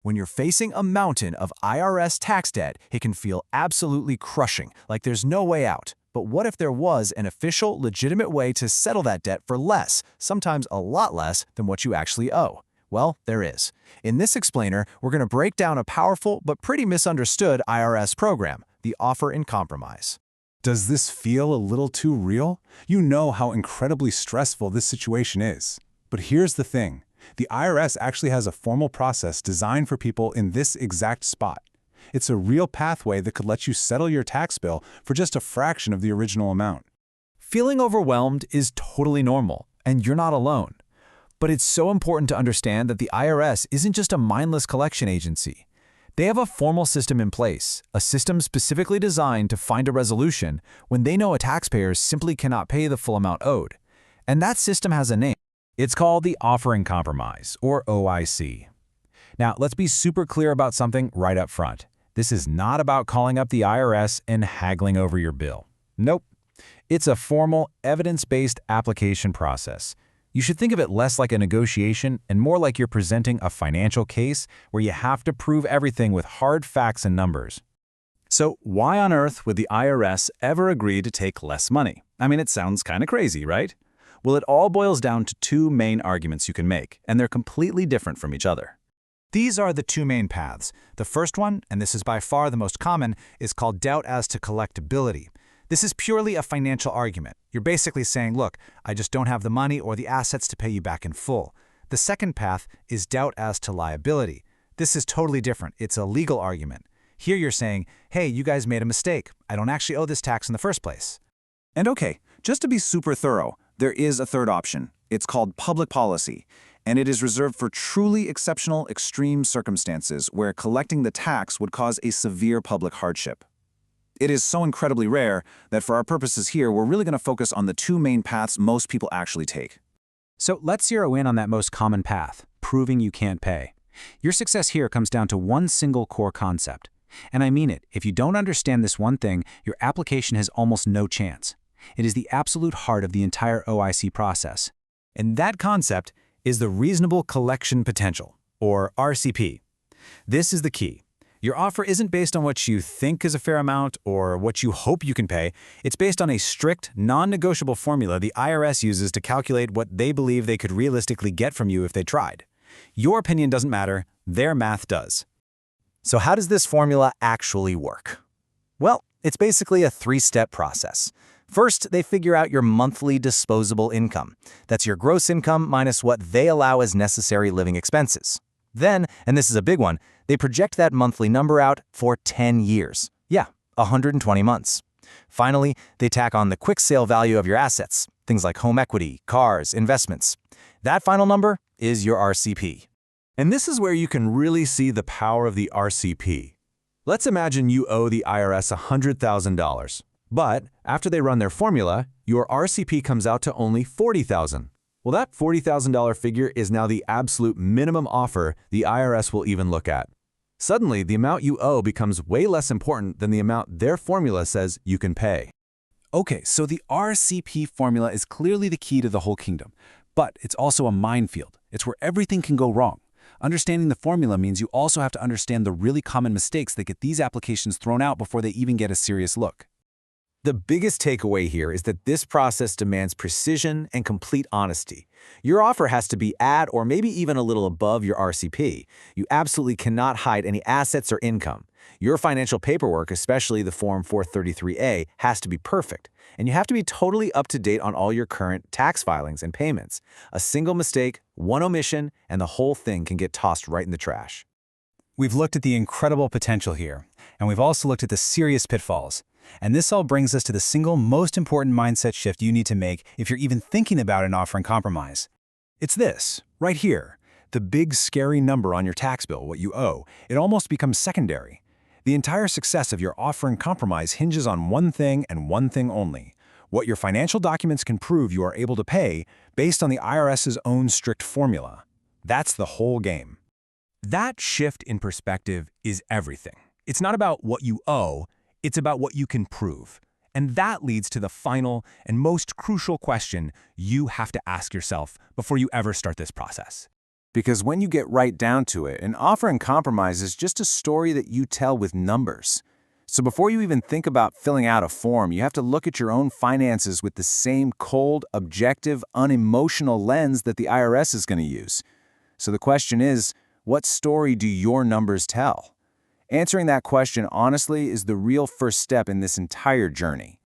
When you're facing a mountain of IRS tax debt, it can feel absolutely crushing, like there's no way out. But what if there was an official, legitimate way to settle that debt for less, sometimes a lot less, than what you actually owe? Well, there is. In this explainer, we're going to break down a powerful but pretty misunderstood IRS program, the Offer in Compromise. Does this feel a little too real? You know how incredibly stressful this situation is. But here's the thing. The IRS actually has a formal process designed for people in this exact spot. It's a real pathway that could let you settle your tax bill for just a fraction of the original amount. Feeling overwhelmed is totally normal, and you're not alone. But it's so important to understand that the IRS isn't just a mindless collection agency. They have a formal system in place, a system specifically designed to find a resolution when they know a taxpayer simply cannot pay the full amount owed. And that system has a name. It's called the Offer in Compromise, or OIC. Now, let's be super clear about something right up front. This is not about calling up the IRS and haggling over your bill. Nope. It's a formal, evidence-based application process. You should think of it less like a negotiation and more like you're presenting a financial case where you have to prove everything with hard facts and numbers. So why on earth would the IRS ever agree to take less money? I mean, it sounds kind of crazy, right? Well, it all boils down to two main arguments you can make, and they're completely different from each other. These are the two main paths. The first one, and this is by far the most common, is called doubt as to collectability. This is purely a financial argument. You're basically saying, look, I just don't have the money or the assets to pay you back in full. The second path is doubt as to liability. This is totally different. It's a legal argument. Here you're saying, hey, you guys made a mistake. I don't actually owe this tax in the first place. And okay, just to be super thorough, there is a third option. It's called public policy, and it is reserved for truly exceptional, extreme circumstances where collecting the tax would cause a severe public hardship. It is so incredibly rare that for our purposes here, we're really going to focus on the two main paths most people actually take. So let's zero in on that most common path, proving you can't pay. Your success here comes down to one single core concept. And I mean it, if you don't understand this one thing, your application has almost no chance. It is the absolute heart of the entire OIC process. And that concept is the reasonable collection potential, or RCP. This is the key. Your offer isn't based on what you think is a fair amount or what you hope you can pay. It's based on a strict, non-negotiable formula the IRS uses to calculate what they believe they could realistically get from you if they tried. Your opinion doesn't matter, their math does. So how does this formula actually work? Well, it's basically a three-step process. First, they figure out your monthly disposable income. That's your gross income minus what they allow as necessary living expenses. Then, and this is a big one, they project that monthly number out for 10 years. Yeah, 120 months. Finally, they tack on the quick sale value of your assets, things like home equity, cars, investments. That final number is your RCP. And this is where you can really see the power of the RCP. Let's imagine you owe the IRS $100,000. But after they run their formula, your RCP comes out to only $40,000. Well, that $40,000 figure is now the absolute minimum offer the IRS will even look at. Suddenly, the amount you owe becomes way less important than the amount their formula says you can pay. Okay, so the RCP formula is clearly the key to the whole kingdom, but it's also a minefield. It's where everything can go wrong. Understanding the formula means you also have to understand the really common mistakes that get these applications thrown out before they even get a serious look. The biggest takeaway here is that this process demands precision and complete honesty. Your offer has to be at or maybe even a little above your RCP. You absolutely cannot hide any assets or income. Your financial paperwork, especially the Form 433A, has to be perfect. And you have to be totally up to date on all your current tax filings and payments. A single mistake, one omission, and the whole thing can get tossed right in the trash. We've looked at the incredible potential here, and we've also looked at the serious pitfalls. And this all brings us to the single most important mindset shift you need to make if you're even thinking about an offer in compromise. It's this, right here. The big scary number on your tax bill, what you owe, it almost becomes secondary. The entire success of your offer in compromise hinges on one thing and one thing only: what your financial documents can prove you are able to pay based on the IRS's own strict formula. That's the whole game. That shift in perspective is everything. It's not about what you owe, it's about what you can prove. And that leads to the final and most crucial question you have to ask yourself before you ever start this process. Because when you get right down to it, an offer in compromise is just a story that you tell with numbers. So before you even think about filling out a form, you have to look at your own finances with the same cold, objective, unemotional lens that the IRS is going to use. So the question is, what story do your numbers tell? Answering that question honestly is the real first step in this entire journey.